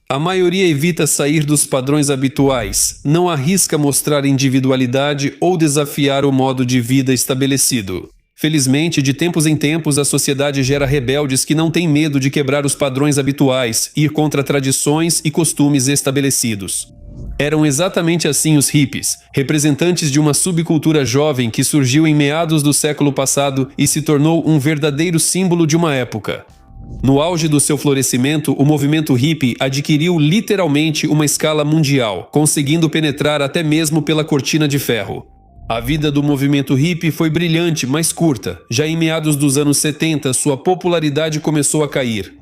A maioria evita sair dos padrões habituais, não arrisca mostrar individualidade ou desafiar o modo de vida estabelecido. Felizmente, de tempos em tempos, a sociedade gera rebeldes que não têm medo de quebrar os padrões habituais, ir contra tradições e costumes estabelecidos. Eram exatamente assim os hippies, representantes de uma subcultura jovem que surgiu em meados do século passado e se tornou um verdadeiro símbolo de uma época. No auge do seu florescimento, o movimento hippie adquiriu literalmente uma escala mundial, conseguindo penetrar até mesmo pela cortina de ferro. A vida do movimento hippie foi brilhante, mas curta. Já em meados dos anos 70, sua popularidade começou a cair.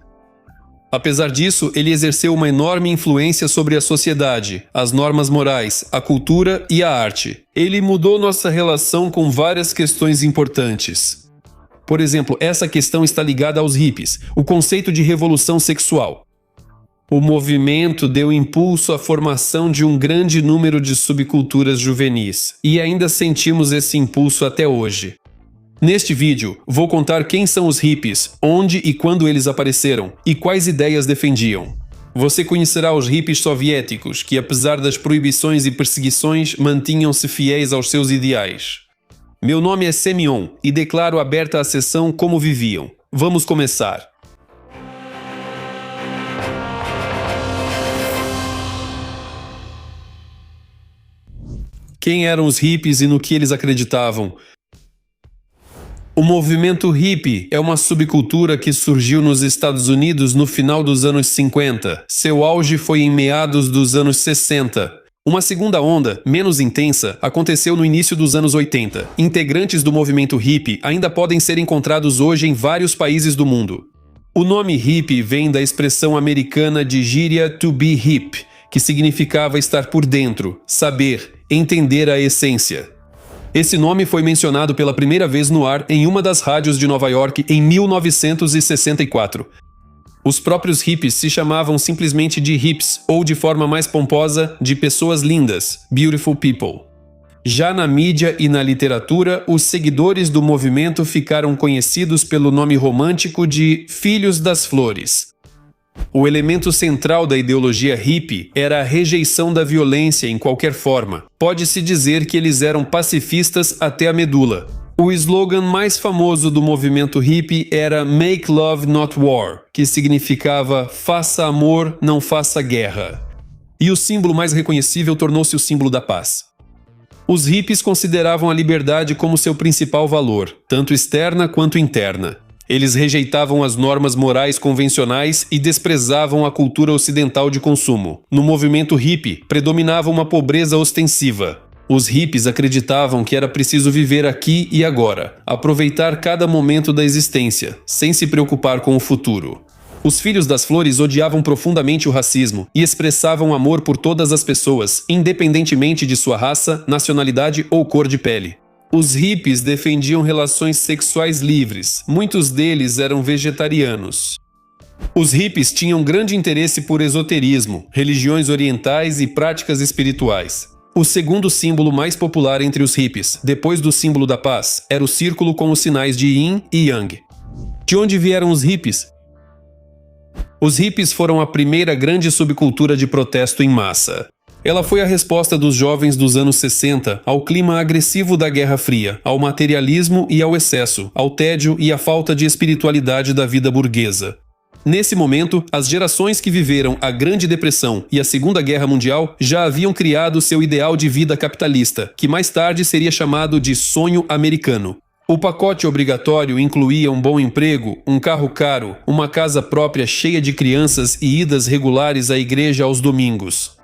Apesar disso, ele exerceu uma enorme influência sobre a sociedade, as normas morais, a cultura e a arte. Ele mudou nossa relação com várias questões importantes. Por exemplo, essa questão está ligada aos hippies, o conceito de revolução sexual. O movimento deu impulso à formação de um grande número de subculturas juvenis, e ainda sentimos esse impulso até hoje. Neste vídeo, vou contar quem são os hippies, onde e quando eles apareceram, e quais ideias defendiam. Você conhecerá os hippies soviéticos, que apesar das proibições e perseguições, mantinham-se fiéis aos seus ideais. Meu nome é Semyon e declaro aberta a sessão Como Viviam. Vamos começar. Quem eram os hippies e no que eles acreditavam? O movimento hippie é uma subcultura que surgiu nos Estados Unidos no final dos anos 50. Seu auge foi em meados dos anos 60. Uma segunda onda, menos intensa, aconteceu no início dos anos 80. Integrantes do movimento hippie ainda podem ser encontrados hoje em vários países do mundo. O nome hippie vem da expressão americana de gíria to be hip, que significava estar por dentro, saber, entender a essência. Esse nome foi mencionado pela primeira vez no ar em uma das rádios de Nova York em 1964. Os próprios hippies se chamavam simplesmente de hips, ou de forma mais pomposa, de pessoas lindas, beautiful people. Já na mídia e na literatura, os seguidores do movimento ficaram conhecidos pelo nome romântico de Filhos das Flores. O elemento central da ideologia hippie era a rejeição da violência em qualquer forma. Pode-se dizer que eles eram pacifistas até a medula. O slogan mais famoso do movimento hippie era Make Love Not War, que significava faça amor, não faça guerra. E o símbolo mais reconhecível tornou-se o símbolo da paz. Os hippies consideravam a liberdade como seu principal valor, tanto externa quanto interna. Eles rejeitavam as normas morais convencionais e desprezavam a cultura ocidental de consumo. No movimento hippie, predominava uma pobreza ostensiva. Os hippies acreditavam que era preciso viver aqui e agora, aproveitar cada momento da existência, sem se preocupar com o futuro. Os Filhos das Flores odiavam profundamente o racismo e expressavam amor por todas as pessoas, independentemente de sua raça, nacionalidade ou cor de pele. Os hippies defendiam relações sexuais livres, muitos deles eram vegetarianos. Os hippies tinham grande interesse por esoterismo, religiões orientais e práticas espirituais. O segundo símbolo mais popular entre os hippies, depois do símbolo da paz, era o círculo com os sinais de Yin e Yang. De onde vieram os hippies? Os hippies foram a primeira grande subcultura de protesto em massa. Ela foi a resposta dos jovens dos anos 60 ao clima agressivo da Guerra Fria, ao materialismo e ao excesso, ao tédio e à falta de espiritualidade da vida burguesa. Nesse momento, as gerações que viveram a Grande Depressão e a Segunda Guerra Mundial já haviam criado seu ideal de vida capitalista, que mais tarde seria chamado de sonho americano. O pacote obrigatório incluía um bom emprego, um carro caro, uma casa própria cheia de crianças e idas regulares à igreja aos domingos.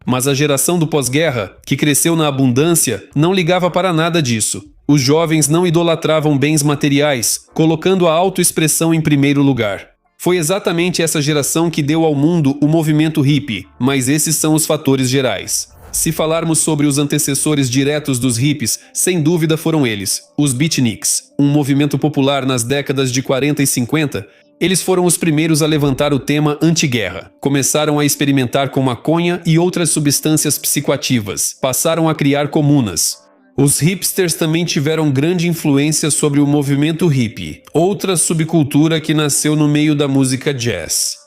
Mas a geração do pós-guerra, que cresceu na abundância, não ligava para nada disso. Os jovens não idolatravam bens materiais, colocando a autoexpressão em primeiro lugar. Foi exatamente essa geração que deu ao mundo o movimento hippie, mas esses são os fatores gerais. Se falarmos sobre os antecessores diretos dos hippies, sem dúvida foram eles, os beatniks, um movimento popular nas décadas de 40 e 50. Eles foram os primeiros a levantar o tema anti-guerra. Começaram a experimentar com maconha e outras substâncias psicoativas. Passaram a criar comunas. Os hipsters também tiveram grande influência sobre o movimento hippie, outra subcultura que nasceu no meio da música jazz.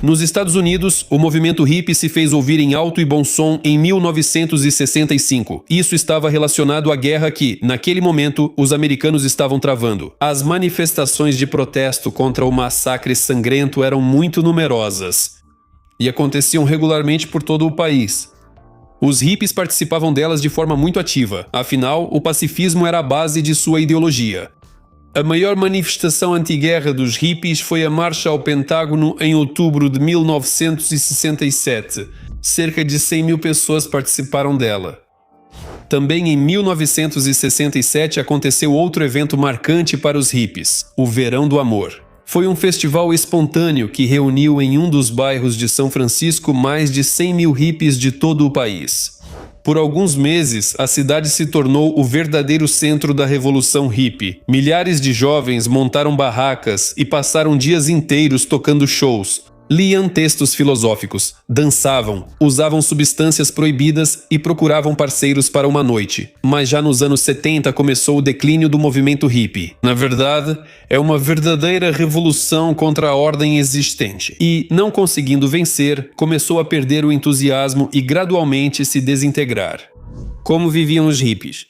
Nos Estados Unidos, o movimento hippie se fez ouvir em alto e bom som em 1965. Isso estava relacionado à guerra que, naquele momento, os americanos estavam travando. As manifestações de protesto contra o massacre sangrento eram muito numerosas e aconteciam regularmente por todo o país. Os hippies participavam delas de forma muito ativa, afinal, o pacifismo era a base de sua ideologia. A maior manifestação anti-guerra dos hippies foi a Marcha ao Pentágono em outubro de 1967. Cerca de 100 mil pessoas participaram dela. Também em 1967 aconteceu outro evento marcante para os hippies, o Verão do Amor. Foi um festival espontâneo que reuniu em um dos bairros de São Francisco mais de 100 mil hippies de todo o país. Por alguns meses, a cidade se tornou o verdadeiro centro da revolução hippie. Milhares de jovens montaram barracas e passaram dias inteiros tocando shows. Liam textos filosóficos, dançavam, usavam substâncias proibidas e procuravam parceiros para uma noite. Mas já nos anos 70 começou o declínio do movimento hippie. Na verdade, é uma verdadeira revolução contra a ordem existente. E, não conseguindo vencer, começou a perder o entusiasmo e gradualmente se desintegrar. Como viviam os hippies?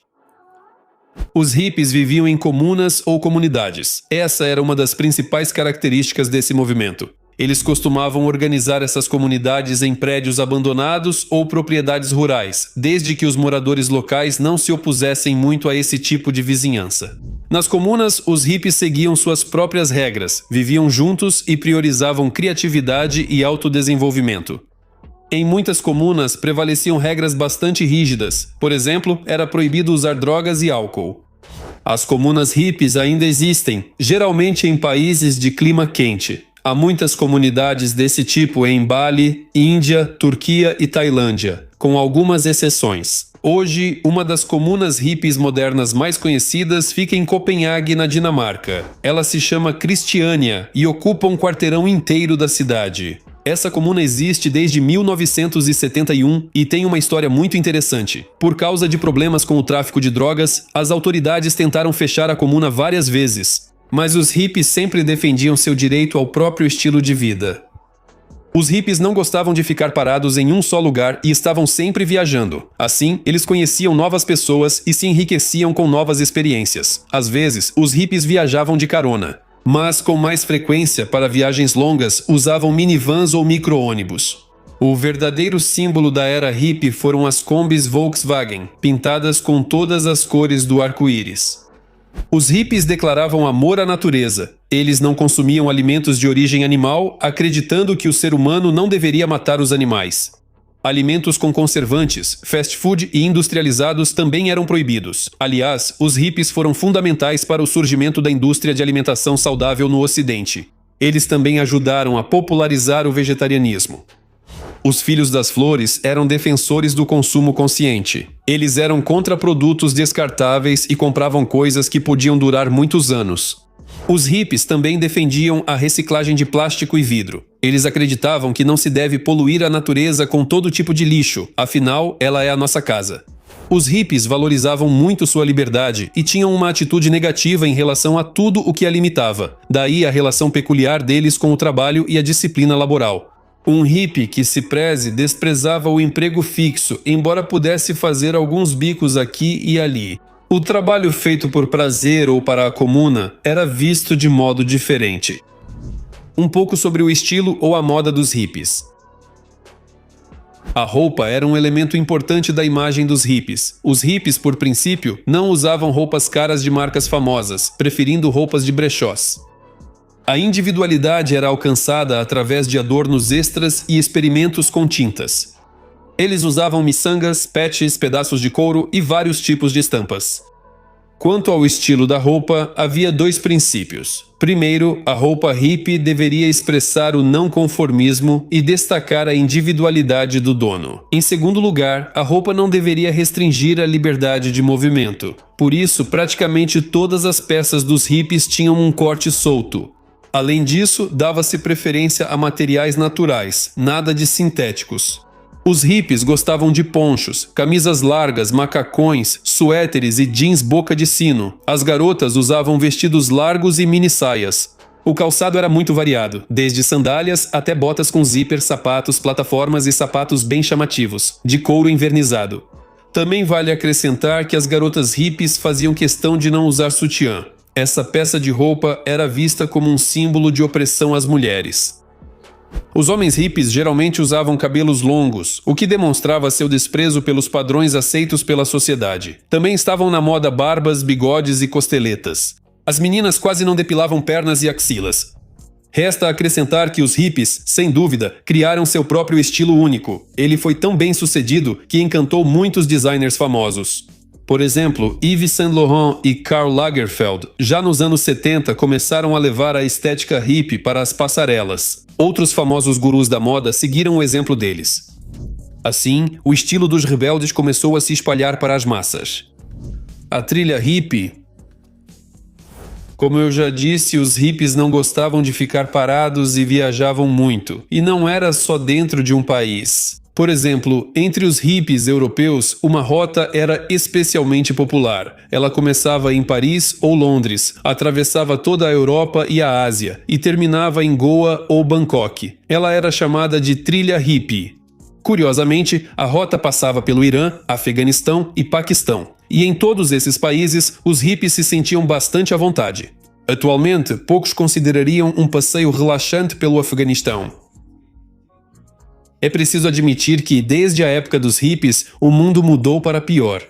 Os hippies viviam em comunas ou comunidades. Essa era uma das principais características desse movimento. Eles costumavam organizar essas comunidades em prédios abandonados ou propriedades rurais, desde que os moradores locais não se opusessem muito a esse tipo de vizinhança. Nas comunas, os hippies seguiam suas próprias regras, viviam juntos e priorizavam criatividade e autodesenvolvimento. Em muitas comunas prevaleciam regras bastante rígidas, por exemplo, era proibido usar drogas e álcool. As comunas hippies ainda existem, geralmente em países de clima quente. Há muitas comunidades desse tipo em Bali, Índia, Turquia e Tailândia, com algumas exceções. Hoje, uma das comunas hippies modernas mais conhecidas fica em Copenhague, na Dinamarca. Ela se chama Christiania e ocupa um quarteirão inteiro da cidade. Essa comuna existe desde 1971 e tem uma história muito interessante. Por causa de problemas com o tráfico de drogas, as autoridades tentaram fechar a comuna várias vezes. Mas os hippies sempre defendiam seu direito ao próprio estilo de vida. Os hippies não gostavam de ficar parados em um só lugar e estavam sempre viajando. Assim, eles conheciam novas pessoas e se enriqueciam com novas experiências. Às vezes, os hippies viajavam de carona, mas com mais frequência, para viagens longas, usavam minivans ou micro-ônibus. O verdadeiro símbolo da era hippie foram as Kombis Volkswagen, pintadas com todas as cores do arco-íris. Os hippies declaravam amor à natureza. Eles não consumiam alimentos de origem animal, acreditando que o ser humano não deveria matar os animais. Alimentos com conservantes, fast food e industrializados também eram proibidos. Aliás, os hippies foram fundamentais para o surgimento da indústria de alimentação saudável no Ocidente. Eles também ajudaram a popularizar o vegetarianismo. Os Filhos das Flores eram defensores do consumo consciente. Eles eram contra produtos descartáveis e compravam coisas que podiam durar muitos anos. Os hippies também defendiam a reciclagem de plástico e vidro. Eles acreditavam que não se deve poluir a natureza com todo tipo de lixo, afinal, ela é a nossa casa. Os hippies valorizavam muito sua liberdade e tinham uma atitude negativa em relação a tudo o que a limitava. Daí a relação peculiar deles com o trabalho e a disciplina laboral. Um hippie que se preze desprezava o emprego fixo, embora pudesse fazer alguns bicos aqui e ali. O trabalho feito por prazer ou para a comuna era visto de modo diferente. Um pouco sobre o estilo ou a moda dos hippies. A roupa era um elemento importante da imagem dos hippies. Os hippies, por princípio, não usavam roupas caras de marcas famosas, preferindo roupas de brechós. A individualidade era alcançada através de adornos extras e experimentos com tintas. Eles usavam miçangas, patches, pedaços de couro e vários tipos de estampas. Quanto ao estilo da roupa, havia dois princípios. Primeiro, a roupa hippie deveria expressar o não conformismo e destacar a individualidade do dono. Em segundo lugar, a roupa não deveria restringir a liberdade de movimento. Por isso, praticamente todas as peças dos hippies tinham um corte solto. Além disso, dava-se preferência a materiais naturais, nada de sintéticos. Os hippies gostavam de ponchos, camisas largas, macacões, suéteres e jeans boca de sino. As garotas usavam vestidos largos e mini saias. O calçado era muito variado, desde sandálias até botas com zíper, sapatos, plataformas e sapatos bem chamativos, de couro envernizado. Também vale acrescentar que as garotas hippies faziam questão de não usar sutiã. Essa peça de roupa era vista como um símbolo de opressão às mulheres. Os homens hippies geralmente usavam cabelos longos, o que demonstrava seu desprezo pelos padrões aceitos pela sociedade. Também estavam na moda barbas, bigodes e costeletas. As meninas quase não depilavam pernas e axilas. Resta acrescentar que os hippies, sem dúvida, criaram seu próprio estilo único. Ele foi tão bem sucedido que encantou muitos designers famosos. Por exemplo, Yves Saint Laurent e Karl Lagerfeld, já nos anos 70, começaram a levar a estética hippie para as passarelas. Outros famosos gurus da moda seguiram o exemplo deles. Assim, o estilo dos rebeldes começou a se espalhar para as massas. A trilha hippie. Como eu já disse, os hippies não gostavam de ficar parados e viajavam muito. E não era só dentro de um país. Por exemplo, entre os hippies europeus, uma rota era especialmente popular. Ela começava em Paris ou Londres, atravessava toda a Europa e a Ásia, e terminava em Goa ou Bangkok. Ela era chamada de trilha hippie. Curiosamente, a rota passava pelo Irã, Afeganistão e Paquistão. E em todos esses países, os hippies se sentiam bastante à vontade. Atualmente, poucos considerariam um passeio relaxante pelo Afeganistão. É preciso admitir que, desde a época dos hippies, o mundo mudou para pior.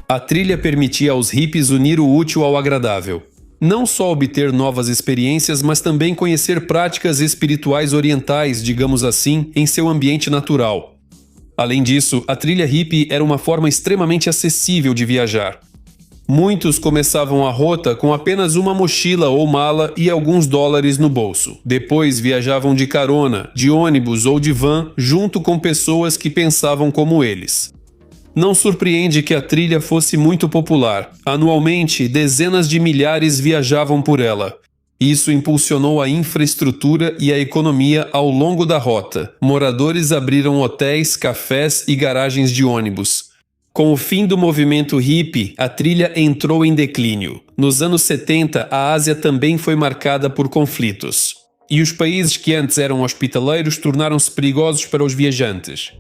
A trilha permitia aos hippies unir o útil ao agradável. Não só obter novas experiências, mas também conhecer práticas espirituais orientais, digamos assim, em seu ambiente natural. Além disso, a trilha hippie era uma forma extremamente acessível de viajar. Muitos começavam a rota com apenas uma mochila ou mala e alguns dólares no bolso. Depois viajavam de carona, de ônibus ou de van, junto com pessoas que pensavam como eles. Não surpreende que a trilha fosse muito popular. Anualmente, dezenas de milhares viajavam por ela. Isso impulsionou a infraestrutura e a economia ao longo da rota. Moradores abriram hotéis, cafés e garagens de ônibus. Com o fim do movimento hippie, a trilha entrou em declínio. Nos anos 70, a Ásia também foi marcada por conflitos. E os países que antes eram hospitaleiros tornaram-se perigosos para os viajantes.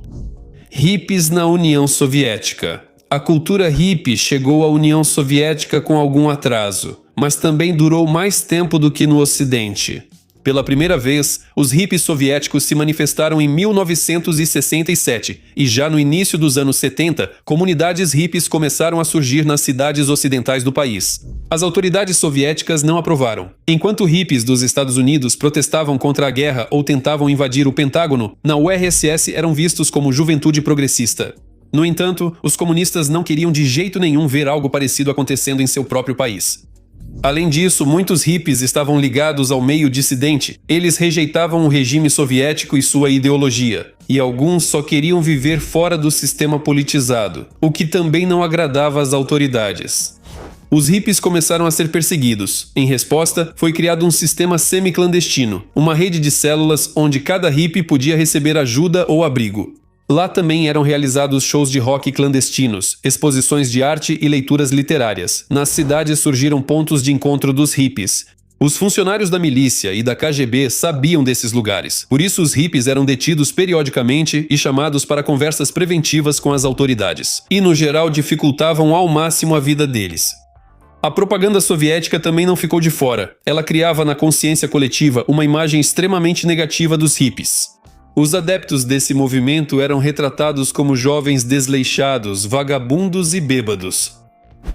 Hippies na União Soviética. A cultura hippie chegou à União Soviética com algum atraso, mas também durou mais tempo do que no Ocidente. Pela primeira vez, os hippies soviéticos se manifestaram em 1967 e já no início dos anos 70, comunidades hippies começaram a surgir nas cidades ocidentais do país. As autoridades soviéticas não aprovaram. Enquanto hippies dos Estados Unidos protestavam contra a guerra ou tentavam invadir o Pentágono, na URSS eram vistos como juventude progressista. No entanto, os comunistas não queriam de jeito nenhum ver algo parecido acontecendo em seu próprio país. Além disso, muitos hippies estavam ligados ao meio dissidente. Eles rejeitavam o regime soviético e sua ideologia. E alguns só queriam viver fora do sistema politizado, o que também não agradava às autoridades. Os hippies começaram a ser perseguidos. Em resposta, foi criado um sistema semi-clandestino, uma rede de células onde cada hippie podia receber ajuda ou abrigo. Lá também eram realizados shows de rock clandestinos, exposições de arte e leituras literárias. Nas cidades surgiram pontos de encontro dos hippies. Os funcionários da milícia e da KGB sabiam desses lugares. Por isso os hippies eram detidos periodicamente e chamados para conversas preventivas com as autoridades. E no geral dificultavam ao máximo a vida deles. A propaganda soviética também não ficou de fora. Ela criava na consciência coletiva uma imagem extremamente negativa dos hippies. Os adeptos desse movimento eram retratados como jovens desleixados, vagabundos e bêbados.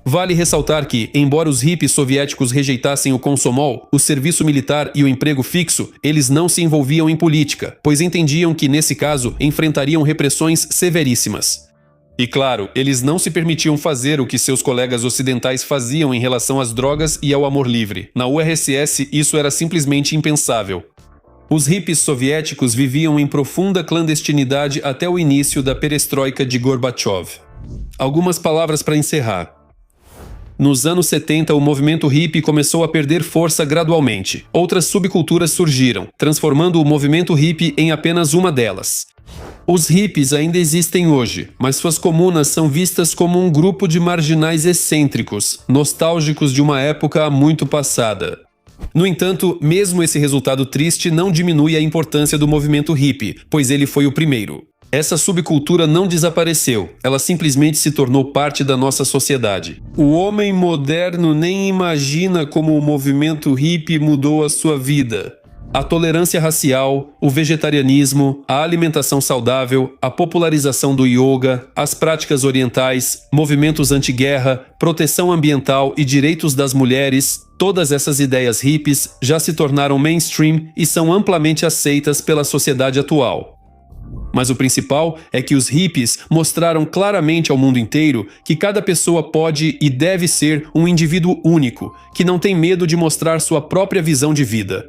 Vale ressaltar que, embora os hippies soviéticos rejeitassem o komsomol, o serviço militar e o emprego fixo, eles não se envolviam em política, pois entendiam que, nesse caso, enfrentariam repressões severíssimas. E claro, eles não se permitiam fazer o que seus colegas ocidentais faziam em relação às drogas e ao amor livre. Na URSS, isso era simplesmente impensável. Os hippies soviéticos viviam em profunda clandestinidade até o início da perestroika de Gorbachev. Algumas palavras para encerrar. Nos anos 70, o movimento hippie começou a perder força gradualmente. Outras subculturas surgiram, transformando o movimento hippie em apenas uma delas. Os hippies ainda existem hoje, mas suas comunas são vistas como um grupo de marginais excêntricos, nostálgicos de uma época muito passada. No entanto, mesmo esse resultado triste não diminui a importância do movimento hippie, pois ele foi o primeiro. Essa subcultura não desapareceu, ela simplesmente se tornou parte da nossa sociedade. O homem moderno nem imagina como o movimento hippie mudou a sua vida. A tolerância racial, o vegetarianismo, a alimentação saudável, a popularização do yoga, as práticas orientais, movimentos anti-guerra, proteção ambiental e direitos das mulheres, todas essas ideias hippies já se tornaram mainstream e são amplamente aceitas pela sociedade atual. Mas o principal é que os hippies mostraram claramente ao mundo inteiro que cada pessoa pode e deve ser um indivíduo único, que não tem medo de mostrar sua própria visão de vida.